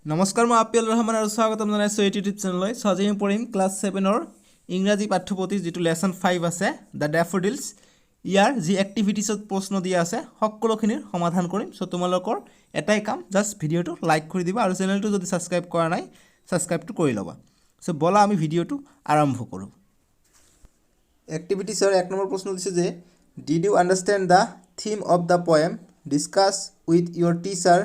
নমস্কাৰ মই আপিল ৰহমান আৰু স্বাগতম জনাইছোঁ এই ইউটিউব চেনেললৈ। আজি আমি পঢ়িম ক্লাছ 7ৰ ইংৰাজী পাঠ্যপুথিৰ যিটো লেসন 5 আছে দ্য ডেফোডিলছ। ইয়াৰ যি এক্টিভিটিছত প্ৰশ্ন দিয়া আছে সকলোখিনিৰ সমাধান কৰিম। সো তোমালোকৰ এটাই কাম, জাষ্ট ভিডিঅ'টো লাইক কৰি দিবা আৰু চেনেলটো যদি সাবস্ক্ৰাইব কৰা নাই সাবস্ক্ৰাইবটো কৰি ল'বা। সো বলা আমি ভিডিঅ'টো আৰম্ভ কৰোঁ। এক্টিভিটিছৰ 1 নম্বৰ প্ৰশ্ন দিছে যে did you understand the theme of the poem, discuss with your teacher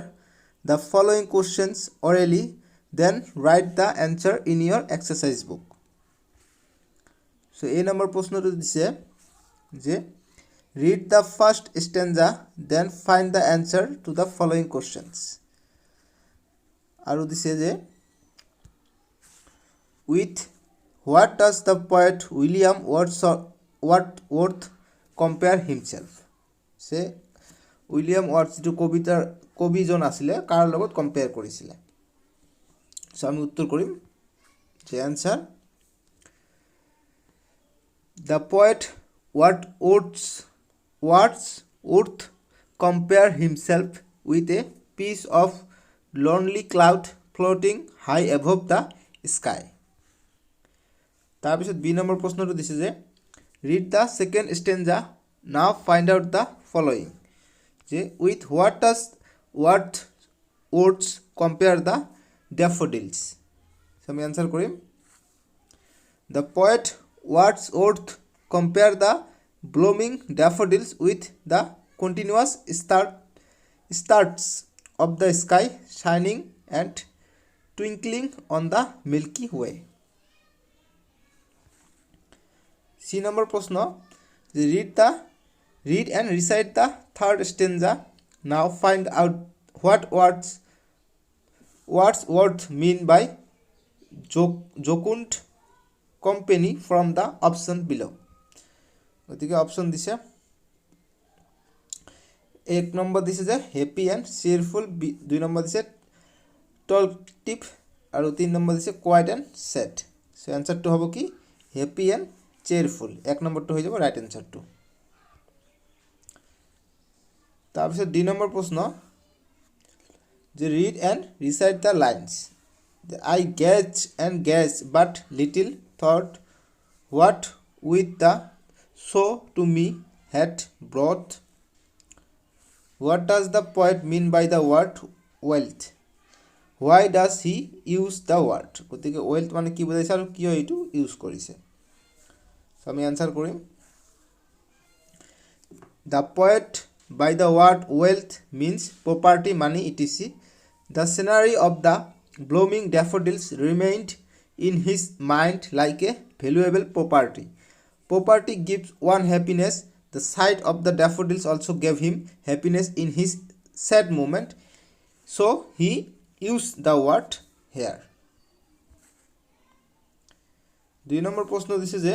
the following questions orally, then write the answer in your exercise book. So a number প্রশ্নটো দিছে যে read the first stanza, then find the answer to the following questions. আৰু দিছে যে with what does the poet William Wordsworth compare himself? সে William ওয়ার্ডস যিটো কবিজন আছিলে কাৰ লগত compare কৰিছিলে। সো আমি উত্তৰ কৰিম যে answer the poet Wordsworth compare himself with a piece of lonely cloud floating high above the sky. তাৰপিছত বি নম্বৰ প্ৰশ্নটো দিছে যে read the second stanza, now find out the following. যে with what does words compare the daffodils. আমি answer করিম the poet Wordsworth compare the blooming daffodils with the continuous stars of the sky shining and twinkling on the milky way. C নম্বর প্রশ্ন যে read and recite the third stanza. Now find out what words mean by jocund company from the option below. গতিকে option দিছে 1 number দিছে যে happy and চিয়াৰফুল, 2 number দিছে টলটিভ আৰু 3 number দিছে quite and sad. So আনসাৰটো হ'ব কি হ্যাপি এন্ড চিয়াৰফুল। 1 নম্বৰটো হৈ যাব ৰাইট আনসাৰটো। তাৰপিছত 2 নম্বৰ প্ৰশ্ন যে read and recite the lines. I gaze and gaze but little thought what wealth the show' to me had brought. What does the poet mean by the word wealth, why does he use the word. গতিকে wealth মানে কি বুজাইছে আৰু কিয় এইটো use কৰিছে। আমি answer কৰিম the poet by the word wealth means property, money, etc. The scenery of the blooming daffodils remained in his mind like a valuable property. Property gives one happiness. The sight of the daffodils also gave him happiness in his sad moment. So he used the word here. 2 number প্রশ্ন দিছে যে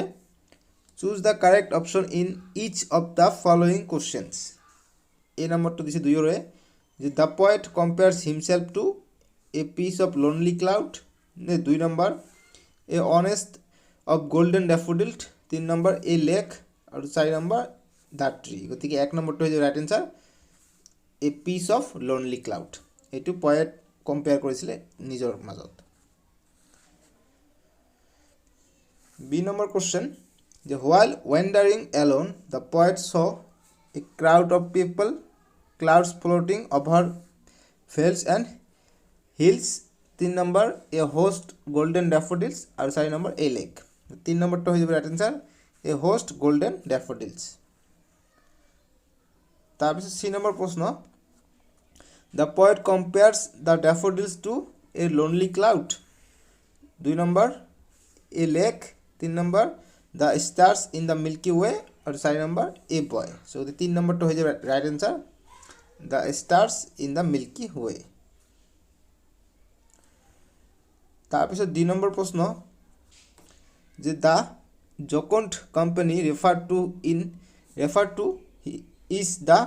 choose the correct option in each of the following questions. এই নম্বরটা দিছে 2 রে যে the poet compares himself to a piece of lonely cloud, 2 number a host of golden daffodil, 3 number a lake আর 4 number the tree. গতিকে 1 নম্বরটা হয়ে যাবে right answer a piece of lonely cloud. এইটো পয়েট কম্পেয়ার কৰিছিল নিজৰ মাজত। B number question যে while wandering alone the poet saw a crowd of people, clouds floating over vales and hills, 3 number a host golden daffodils আর 4 number a lake। 3 নম্বরটা হয়ে যাবে right answer a host golden daffodils। তারপর সি নম্বর প্রশ্ন the poet compares the daffodils to a lonely cloud, 2 number a lake, 3 number the stars in the milky way और 4 number a boy। सो 3 নম্বরটা হয়ে যাবে right answer the stars in the milky way. তারপিছত 2 number প্রশ্ন যে the jocund company refer to is the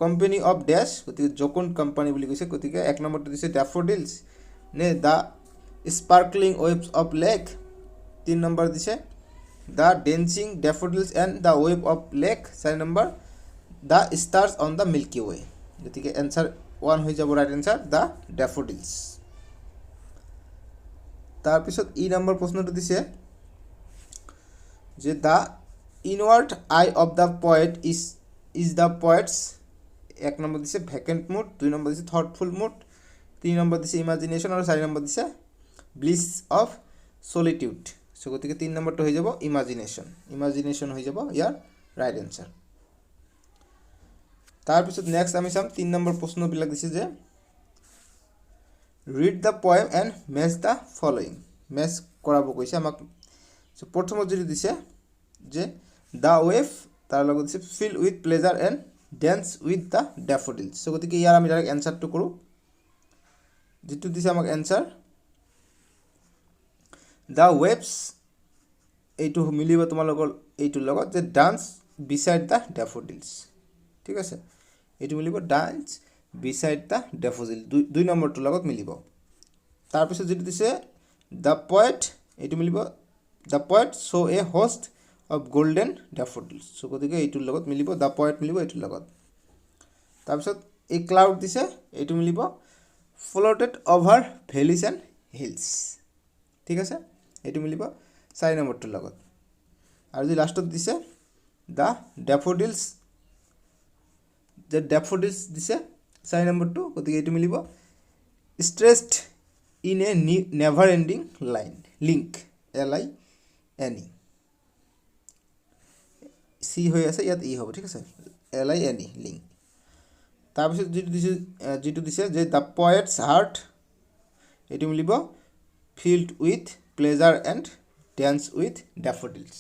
company of dash. গতিকে jocund company বুলি কৈছে। গতিকে 1 নম্বরটা দিছে ড্যাফোডিলস নে the sparkling waves of lake, 3 নম্বর দিছে the dancing daffodils and the wave of lake, 4 number the stars on the milky way। গতিকে answer 1 হয়ে যাব রাইট আনসার দ্য ড্যাফোডিলস। তাৰ পিছত ই নম্বৰ প্ৰশ্নটো দিছে যে the inward eye of the poet is the poet's এক নম্বৰ দিছে ভেকেন্ট মুড, 2 নম্বৰ দিছে থটফুল মুড, 3 নম্বৰ দিছে ইমাজিনেশ্যন আৰু 4 নম্বৰ দিছে ব্লিছ অফ সলিটিউড। সো গতিকে 3 নম্বৰটো হৈ যাব ইমাজিনেশ্যন হৈ যাব ইয়াৰ ৰাইট এনসাৰ। তাৰপিছত নেক্সট আমি চাম 3 নম্বৰ প্ৰশ্নবিলাক দিছে যে read the poem and match the following, match কৰাব কৈছে আমাক। সো প্ৰথমত যদি দিছে যে দ্য ৱেভ, তাৰ লগত দিছে fill with pleasure and dance with the daffodils. So গতিকে ইয়াৰ আমি ডাইৰেক্ট এনসাৰটো কৰোঁ। যেটো দিছে আমাক এনসাৰ দ্য ৱেভছ, এইটো মিলিব তোমালোকৰ এইটোৰ লগত যে ডান্স বিসাইড দ্য ডেফোডিলছ, ঠিক আছে, এইটো মিলিব ডান্স বিসাইড দ্য ডেফোডিল, 2 নম্বৰটোৰ লগত মিলিব। তাৰপিছত যেটো দিছে দ্য পয়েট, এইটো মিলিব দ্য পয়েট শ' এ হোষ্ট অফ গোল্ডেন ডেফোডিলছ। সো গতিকে এইটোৰ লগত মিলিব, দ্য পয়েট মিলিব এইটোৰ লগত। তাৰপিছত এই ক্লাউড দিছে, এইটো মিলিব floated over valleys and hills, ঠিক আছে, এইটো মিলিব 4 নম্বৰটোৰ লগত। আৰু যে লাষ্টত দিছে দ্য ডেফোডিলছ, যে ডেফোডিলছ দিছে 4 নম্বৰটো, গতিকে এইটো মিলিব stressed in a never ending link, LINE, C হৈ আছে ইয়াত ই হ'ব, ঠিক আছে, LINE লিংক। তাৰপিছত যেটো দিছে যে দ্য পয়েটছ হাৰ্ট, এইটো মিলিব filled with pleasure and dance with daffodils.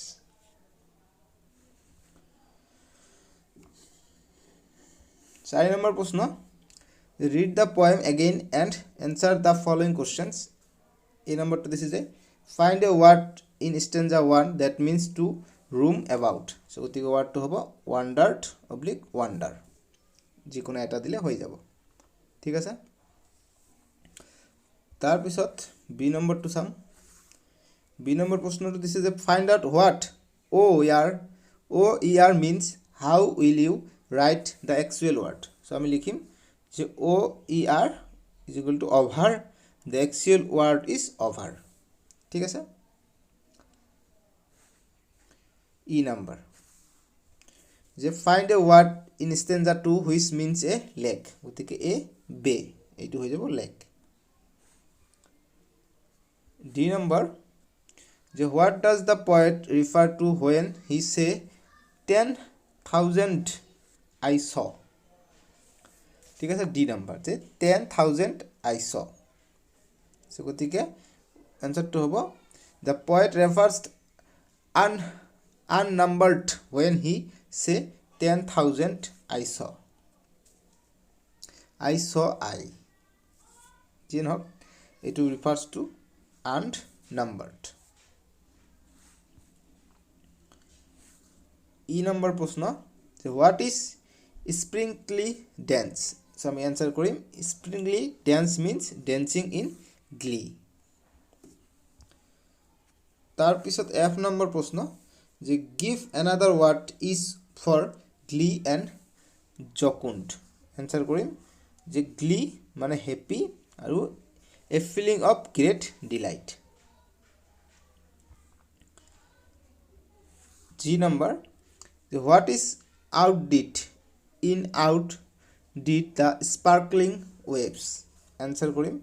চাৰি নম্বৰ প্ৰশ্ন read the poem again and answer the following questions. এই নম্বৰটো দিছে যে find a word in stanza 1 that means to roam about. So গতিকে ৱাৰ্ডটো হ'ব ৱাণ্ডাৰ্ড অব্লিক ৱাণ্ডাৰ, যিকোনো এটা দিলে হৈ যাব, ঠিক আছে। তাৰপিছত বি নম্বৰটো চাম। বি নম্বৰ প্ৰশ্নটো দিছে যে find out what OER means how will you write the actual word. So আমি লিখিম যে OER is equal to over, the actual word is over, ঠিক আছে। ই নম্বৰ যে find a word in stanza 2 which means a lake, গতিকে a bay, এইটো হৈ যাব লেক। ডি নম্বৰ যে what does the poet refer to when he say 10,000 আই চ, ঠিক আছে, ডি নম্বৰ যে 10,000 আই চ। সো গতিকে এনসাৰটো হ'ব the poet refers unnumbered when he say 10,000 I saw, যি নহওক এইটো refers to unnumbered। E number প্ৰশ্ন যে what is sprightly dance. So আমি এনসাৰ কৰিম sprightly dance means dancing in glee. তাৰপিছত এফ নম্বৰ প্ৰশ্ন যে give another word is for glee and jocund. Answer কৰিম যে গ্লি মানে হেপী আৰু a feeling of great delight. G number যে what is outdid the sparkling waves. Answer কৰিম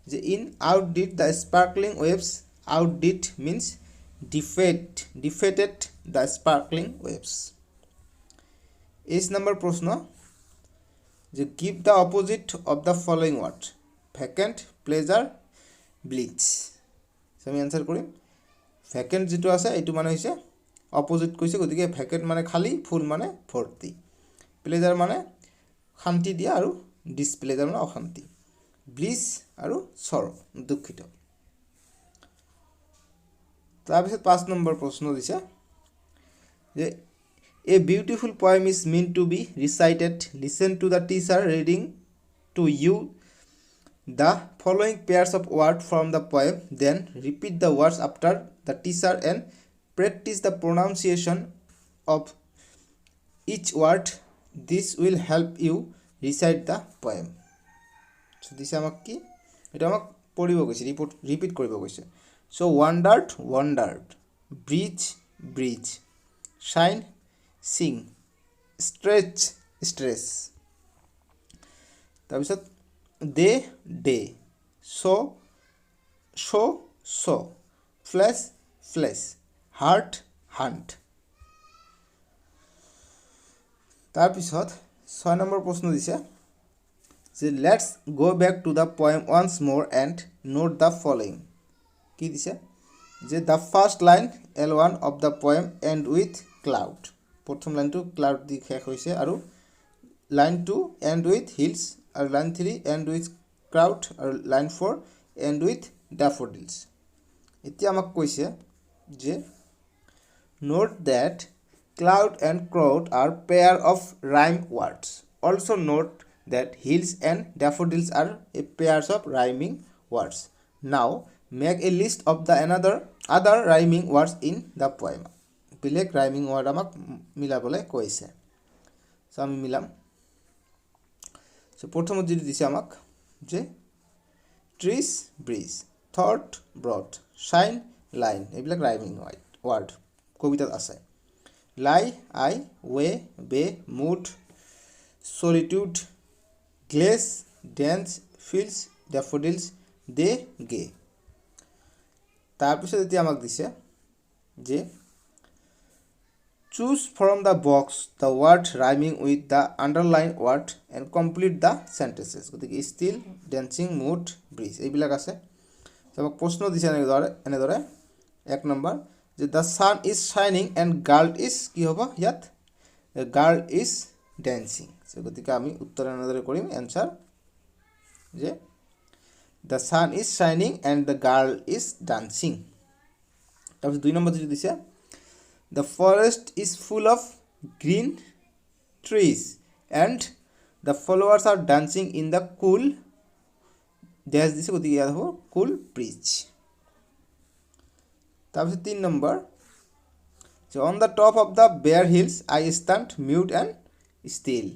যে in outdid the sparkling waves, outdid means defeated the sparkling waves. H number প্ৰশ্ন যে give the opposite of the following word vacant, pleasure, bleach. So আমি answer কৰিম vacant যেটো আছে এইটো মানে হৈছে অপোজিট কৈছে, গতিকে vacant মানে খালি, ফুল মানে ভৰ্তি, pleasure মানে শান্তি দিয়া আৰু displeasure মানে অশান্তি, bleach আৰু sorrow দুখিত। তাৰপিছত 5 নম্বৰ প্ৰশ্ন দিছে যে a beautiful poem is meant to be recited, listen to the teacher reading to you the following pairs of word from the poem, then repeat the words after the teacher and practise the pronunciation of each word, this will help you recite the poem. দিছে আমাক কি, এটা আমাক পঢ়িব কৈছে, repeat কৰিব কৈছে। So wandered, wandered. Breathe, breathe. Shine, sing. Stretch, stress. তাৰপিছত day, day. So, show, show. Flesh, flesh. Heart, hunt. তাৰপিছত 6 নম্বৰ প্ৰশ্ন দিছে যে let's go back to the poem once more and note the following. কি দিছে যে the first line L1 of the poem end with cloud. প্ৰথম লাইনটো cloud দি শেষ হৈছে আৰু line 2 end with hills আৰু line 3 end with crowd আৰু line 4 end with daffodils. এতিয়া আমাক কৈছে যে note that cloud and crowd are pair of rhyme words. Also note that hills and daffodils are a pairs of rhyming words. Now make a list of the other rhyming words in the poem. বেলেগ rhyming word আমাক মিলাবলৈ কৈছে so আমি মিলাম so প্ৰথমত যদি দিছে আমাক যে trees breeze thought broad shine line এইবিলাক rhyming word কবিতাত আছে lie I way bay mood solitude glaze dance fields daffodils they gay. তাৰপিছত এতিয়া আমাক দিছে যে choose from the box the word rhyming with the underlined word and complete the sentences. গতিকে still dancing mood breeze এইবিলাক আছে আমাক প্ৰশ্ন দিছে এনেদৰে এক নম্বৰ যে the sun is shining and girl is কি হ'ব ইয়াত girl is dancing. সো গতিকে আমি উত্তৰ এনেদৰে কৰিম এনসার যে the sun is shining and the girl is dancing. তাৰপিছত 2 নম্বৰ যেটো দিছে the forest is full of green trees and the flowers are dancing in the cool dash দিছে গতিকে ইয়াত হ'ব cool breeze. তাৰপিছত 3 number so on the top of the bare hills I stand mute and still.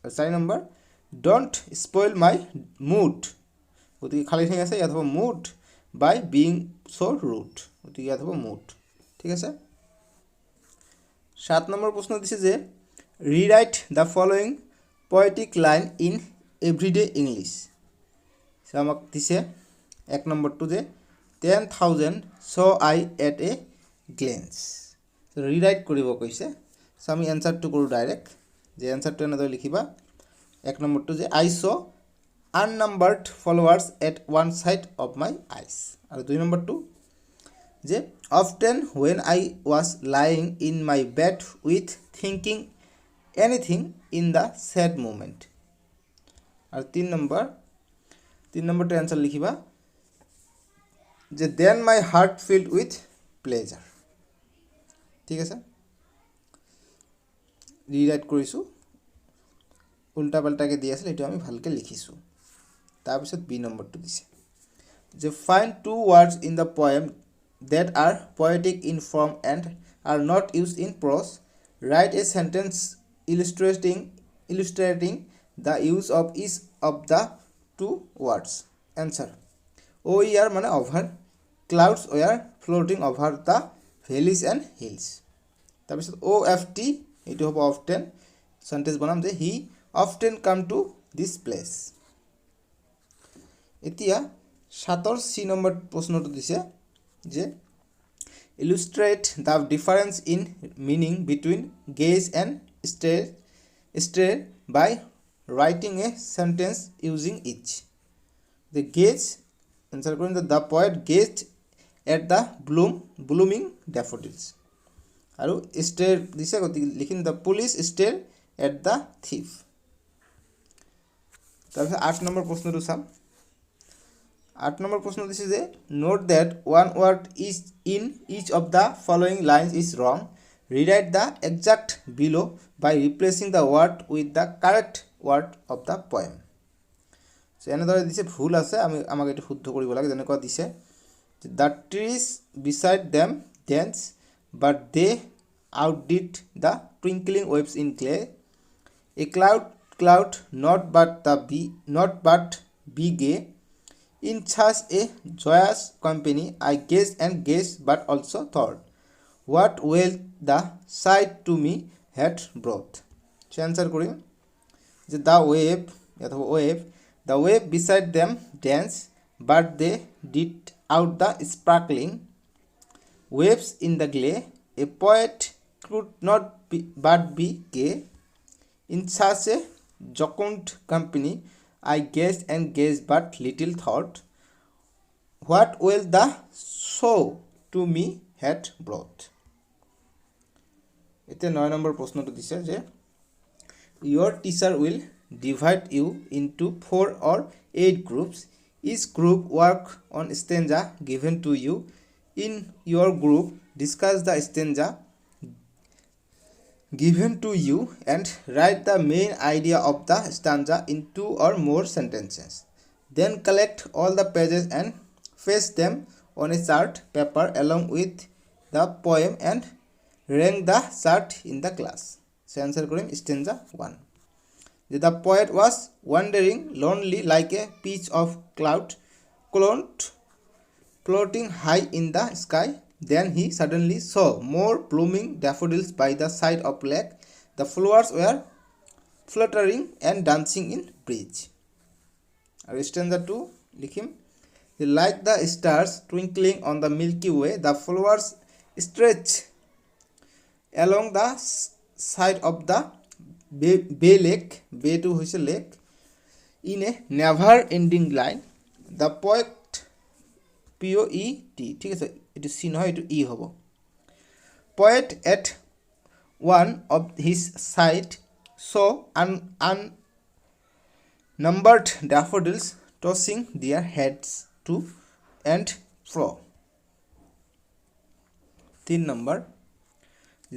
4 number don't spoil my mood গতিকে খালি ঠাই আছে ইয়াত হ'ব mood by being so rude গতিকে ইয়াত হ'ব mood ঠিক আছে 7 নম্বৰ প্ৰশ্ন দিছে যে rewrite the following poetic line in everyday English. So আমাক দিছে এক নম্বৰটো যে 10,000 saw I at a glance. So rewrite কৰিব কৈছে সো আমি এনসাৰটো কৰো ডাইৰেক্ট যে এনসাৰটো এনেদৰে লিখিবা এক নম্বৰটো যে I saw unnumbered flowers at one side of my eyes আৰু 2 নম্বৰটো যে often when I was lying in my bed with thinking anything in the sad moment আৰু 3 নম্বৰটো आंसर লিখিবা যে then my heart filled with pleasure ঠিক আছে rewrite কৰিছো উল্টা পাল্টাকে দি আছিল এটো আমি ভালকে লিখিছো তাৰপিছত বি নম্বৰটো দিছে যে find two words in the poem that are poetic in form and are not used in prose. Write a sentence illustrating the use of each of the two words. Answer. OER মানে over. Clouds were floating over the valleys and hills. তাৰপিছত OFT এটো হ'ব often. Sentence বনাম যে he often come to this place. এতিয়া 7 C number প্ৰশ্নটো দিছে যে illustrate the difference in meaning between gaze and stare by writing a sentence using each. The gaze answer করেন the poet gazed at the blooming daffodils আৰু stare দিছে গতি লিখিন the police stare at the thief. তাৰপিছত 8 number প্ৰশ্নটো চাম 8 number প্রশ্ন দিছে যে note that one word is in each of the following lines is wrong. Rewrite the exact below by replacing the word with the correct word of the poem. So এনেদৰে দিছে ভুল আছে আমি আমাক এটো শুদ্ধ কৰিব লাগে যেনেকৈ দিছে the trees beside them dance but they outdid the twinkling waves in clay. A cloud not but be gay. In such a joyous company, I gazed and gazed, but also thought, what will the sight to me had brought? Answer করিম যে the wave beside them dance, but they did out the sparkling waves in the glare. A poet could not but be gay. In such a jocund company, I gazed and gazed, but little thought, what will the show to me had brought? এতে 9 নম্বর প্রশ্নটা দিছে যে your teacher will divide you into 4 or 8 groups. Each group work on stanza given to you. In your group, discuss the stanza given to you and write the main idea of the stanza in 2 or more sentences. Then collect all the pages and paste them on a chart paper along with the poem and rank the chart in the class. So answer korim stanza 1. The poet was wandering lonely like a piece of cloud floating high in the sky. Then he suddenly saw more blooming daffodils by the side of lake. The flowers were fluttering and dancing in breeze. Stanza 2 likhim, like the stars twinkling on the Milky Way, the flowers stretch along the side of the bay lake, bay to hoise lake, in a never ending line. The poet P-O-E-T, ঠিক আছে, এটু সি নহয়, এটু ই হব। Poet at one of his side saw unnumbered daffodils tossing their heads to and fro. 3 number,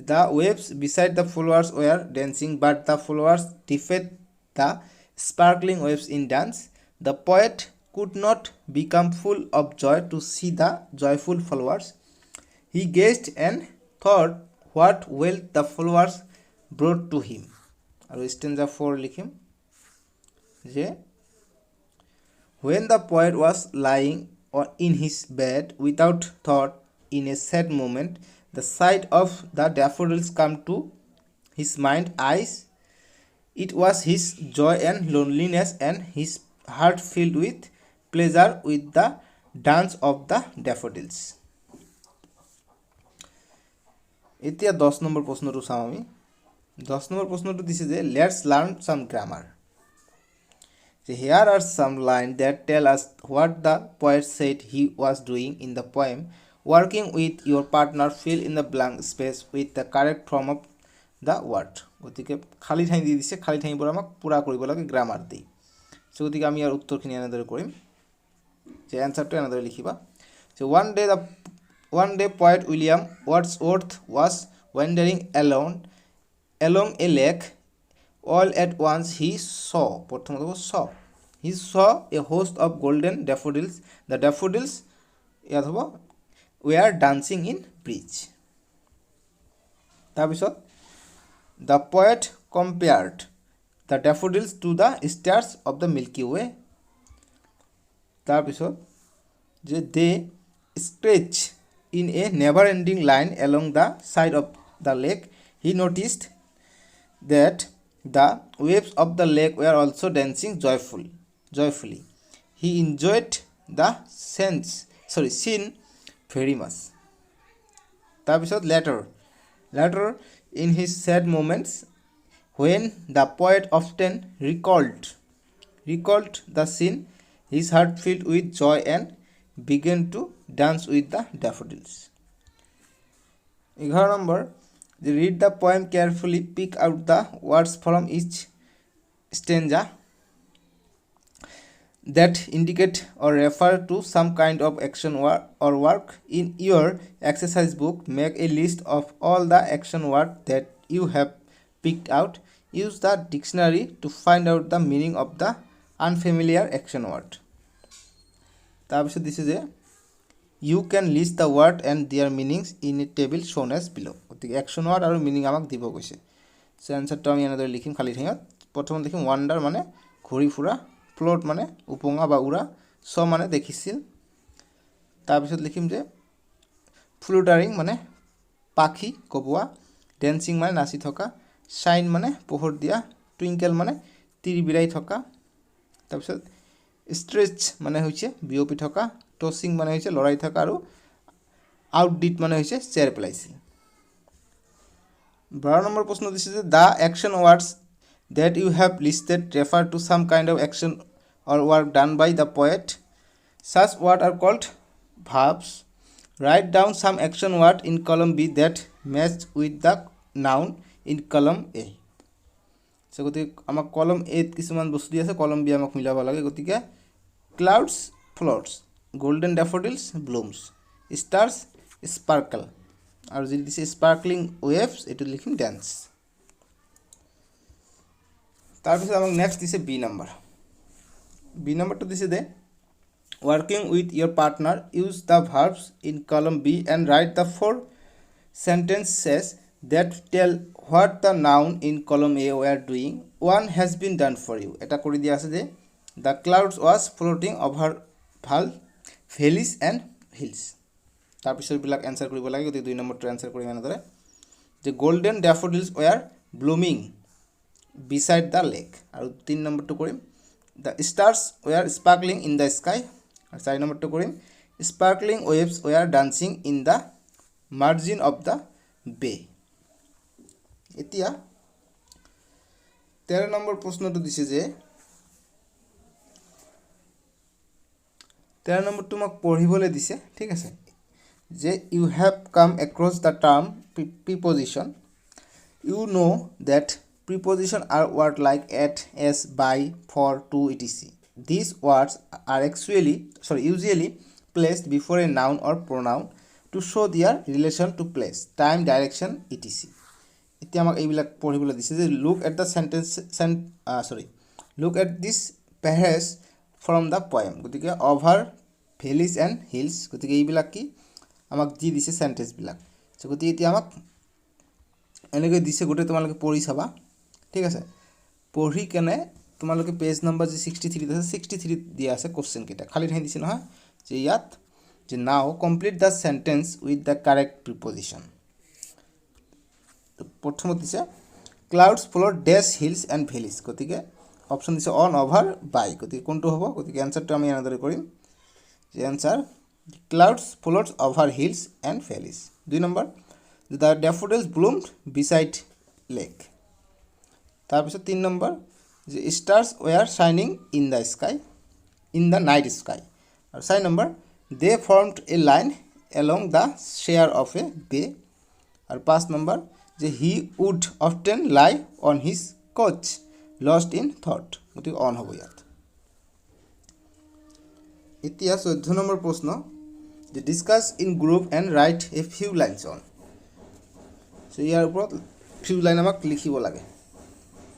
the waves beside the flowers were dancing, but the flowers defied the sparkling waves in dance. The poet could not become full of joy to see the joyful flowers. He gazed and thought, what wealth the flowers brought to him. Are stanza 4 লিখিম যে when the poet was lying in his bed without thought in a sad moment, the sight of the daffodils came to his mind eyes. It was his joy and loneliness, and his heart filled with pleasure with the dance of the daffodils. এতিয়া 10 নম্বর প্রশ্নটো চাম আমি। 10 নম্বর প্রশ্নটো দিছে যে let's learn sum grammar. যে here are some lines that tell us what the poet said he was doing in the poem. Working with your partner, fill in the blank space with the correct form of the word. গতিকে খালি ঠাই দিয়ে দিছে, খালি ঠাইবোৰ আমাক পুৰা কৰিব লাগে গ্ৰামাৰ দি। সো গতিকে আমি ইয়াৰ উত্তৰখিনি এনেদৰে কৰিম যে এনসাৰটো এনেদৰে লিখিবা যে one day poet William Wordsworth was wandering along a lake. All at once he saw a host of golden daffodils. The daffodils were dancing in breeze. তাৰপিছত the poet compared the daffodils to the stars of the Milky Way. তাৰপিছত যে they stretch in a never ending line along the side of the lake. He noticed that the waves of the lake were also dancing joyfully. He enjoyed the scene very much. তাৰপিছত later in his sad moments, when the poet often recalled the scene, his heart filled with joy and began to dance with the daffodils. 11 number, read the poem carefully, pick out the words from each stanza that indicate or refer to some kind of action or work. In your exercise book, make a list of all the action words that you have picked out. Use the dictionary to find out the meaning of the unfamiliar action word. তাৰপিছত দিছে যে you can list the word and their meanings in a table shown as below. গতিকে action word আৰু meaning আমাক দিব কৈছে। So আনসাৰটো আমি এনেদৰে লিখিম খালি ঠাইত। প্ৰথমে লিখিম ওয়ান্ডাৰ মানে ঘূৰি ফুৰা, ফ্লোট মানে উপঙা বা উৰা, চ মানে দেখিছিল তাৰপিছত লিখিম যে ফ্লুটাৰিং মানে পাখি কবোৱা ডেন্সিং মানে নাচি থকা শাইন মানে পোহৰ দিয়া টুইঙ্কেল মানে তিৰিবিৰাই থকা তাৰপিছত স্ট্ৰেচ মানে হৈছে বিয়পি থকা টচিং মানে হৈছে লৰাই থকা আৰু আউটডিট মানে হৈছে চেয়াৰ পেলাইছিল 12 নম্বৰ প্ৰশ্ন দিছে যে the action words that you have listed refer to some kind of action or work done by the poet such words are called verbs write down some action word in column B that match with the noun in column A so গতি আমাক column A কিছুমান বস্তু দি আছে column B আমাক মিলাব লাগে গতিকে clouds floats golden daffodils blooms stars sparkle আৰু যদি দিছে sparkling waves এটো লিখিম dance তাৰপিছত আমাক নেক্সট দিছে বি নম্বৰটো দিছে দে working with your partner use the verbs in column B and write the four sentences that tell what the noun in column A were doing one has been done for you এটা কৰি দিয়া আছে যে the clouds was floating over valleys and hills তাৰপিছত বিলাক answer কৰিব লাগে গতি 2 নম্বৰটো আনসাৰ কৰিম এনেদৰে যে golden daffodils were blooming beside the lake আৰু 3 নম্বৰটো কৰিম the stars were sparkling in the sky আৰু 4 নম্বৰটো কৰিম sparkling waves were dancing in the margin of the bay এতিয়া 13 নম্বৰ প্ৰশ্নটো দিছে যে 13 নম্বৰটো মোক পঢ়িবলৈ দিছে ঠিক আছে যে you have come across the term preposition you know that preposition are words like at, as, by, for, to, etc. These words are usually placed before a noun or pronoun to show their relation to place, time, direction, etc. এতিয়া আমাক এইবিলাক পঢ়িবলৈ দিছে যে look at the look at this passage from the poem গতিকে over valleys and hills গতিকে এইবিলাক কি আমাক দি দিছে সেন্টেন্স বিলাক সো গতিকে এতিয়া আমাক এনেকৈ দিছে গোটে তোমালোকে পঢ়ি চাবা ঠিক আছে পঢ়ি কেনে তোমালোকে পেজ নাম্বাৰ যে 63 আছে 63 দিয়া আছে কোশ্চেন কিটা খালি ঠাই দিছে নহয় যে ইয়াত যে now complete the sentence with the correct preposition তো প্ৰথমত দিছে clouds float dash hills and valleys গতিকে অপশন দিছে অন ওভার বাই গতিকে কোনটো হ'ব গতিকে আনসারটো আমি এনেদৰে কৰিম যে answer clouds floats over hills and valleys 2 number the daffodils bloomed beside lake তাৰপিছত 3 নম্বৰ যে stars were shining in the sky in the night sky আৰু 4 number they formed a line along the shore of a bay আৰু 5 number যে he would often lie on his couch lost in thought গতিকে on হ'ব ইয়াত এতিয়া 14 number প্ৰশ্ন যে discuss in group and write a few lines on so ইয়াৰ ওপৰত few line আমাক লিখিব লাগে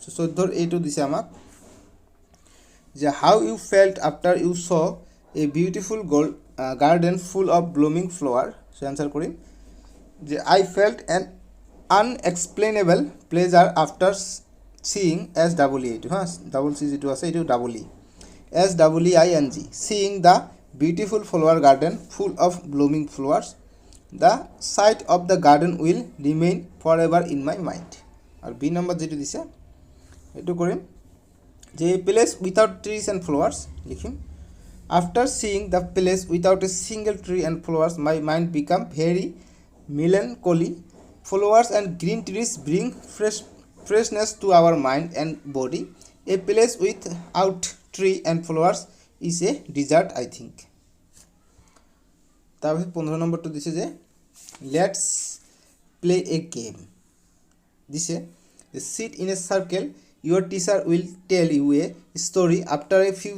so 14 এইটো দিছে আমাক যে how you felt after you saw a beautiful garden full of blooming flower so answer কৰিম যে I felt an unexplainable pleasure after seeing as double e double c যেটো আছে এটো double e as double e I n g seeing the beautiful flower garden full of blooming flowers the sight of the garden will remain forever in my mind আর b number যেটো দিছে এটো কৰিম যে place without trees and flowers লিখিম after seeing the place without a single tree and flowers my mind become very melancholy flowers and green trees bring freshness to our mind and body a place without tree and flowers is a desert I think তারপর 15 নম্বরটো দিছে যে let's play a game দিছে sit in a circle your teacher will tell you a story after a few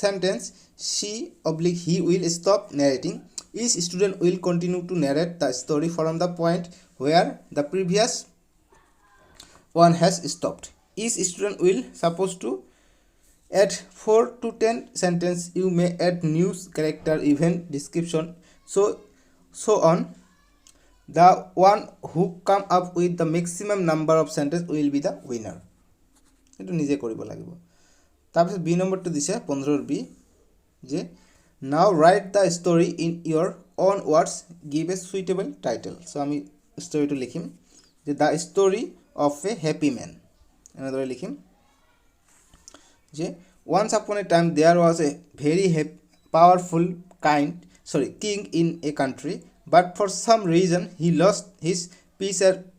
sentences he will stop narrating each student will continue to narrate the story from the point where the previous one has stopped each student will supposed to add 4 to 10 sentences you may add news character event description so on the one who come up with the maximum number of sentences will be the winner এটো নিজে কৰিব লাগিব তাৰপিছত B নম্বৰটো দিছে 15 B যে Now write the story in your own words. Give a suitable title. So আমি স্টোরিটো লিখিম যে the story of A happy man এনেদৰে লিখিম যে once upon a time there was a very powerful king in a country, but for some reason he lost his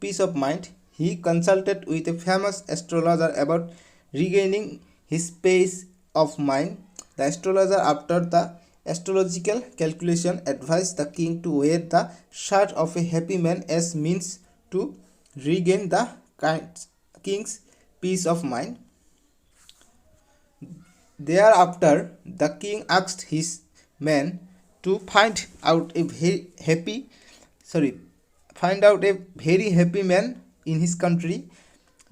peace of mind. He consulted with a famous astrologer about regaining his peace of mind. The astrologer, after the astrological calculation, advised the king to wear the shirt of a happy man as means to regain the king's peace of mind. Thereafter, the king asked his men to find out a very happy man in his country.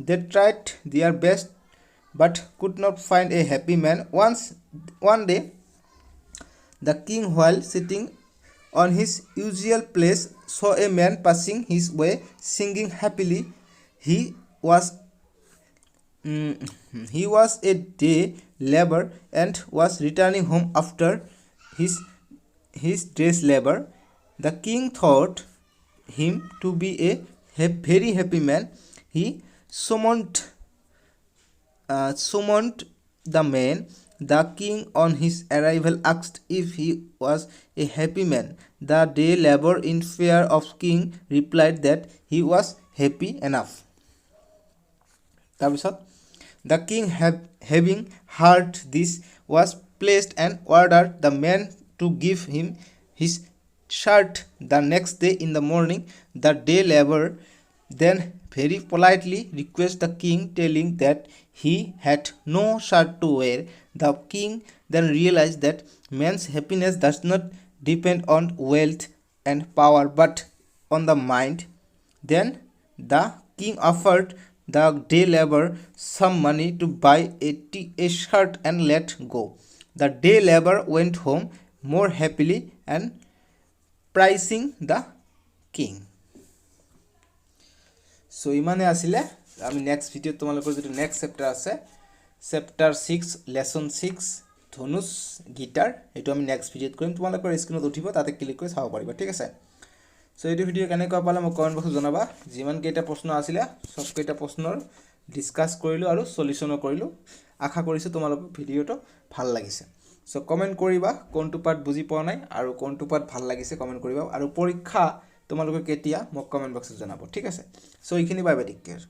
They tried their best but could not find a happy man. One day, the king, while sitting on his usual place, saw a man passing his way singing happily. He was a day laborer and was returning home after his day's labor. The king thought him to be a very happy man. He summoned the man. The king, on his arrival, asked if he was a happy man. The day laborer, in fear of king, replied that he was happy enough. The king, having heard this, was pleased and ordered the man to give him his shirt the next day in the morning. The day laborer then very politely requested the king, telling that he had no shirt to wear. The king then realized that man's happiness does not depend on wealth and power but on the mind. Then the king offered the day laborer some money to buy a shirt and let go. The day laborer went home more happily and praising the king. So ইমানে আছিলে আমি next ভিডিওত তোমালোকৰ যেটো next chapter আছে chapter 6 lesson 6 Dhanush guitar এটো আমি next ভিডিওত কৰিম তোমালোকৰ স্ক্ৰিনত উঠিব তাতে ক্লিক কৰি চাব পাৰিবা ঠিক আছে সো এই ভিডিও কেনেকৈ পালে মোক কমেন্ট বক্সত জনাবা যিমান কেইটা প্ৰশ্ন আছিল সব কেইটা প্ৰশ্নৰ ডিসকাস কৰিলো আৰু সলিউশনো কৰিলো আশা কৰিছো তোমালোকৰ ভিডিওটো ভাল লাগিছে সো কমেন্ট কৰিবা কোনটো পাৰ্ট বুজি পোৱা নাই আৰু কোনটো পাৰ্ট ভাল লাগিছে কমেন্ট কৰিবা আৰু পৰীক্ষা তোমালোকৰ কেতিয়া মোক কমেন্ট বক্সত জনাব ঠিক আছে সো এইখিনি বাই বাই টেক কেয়াৰ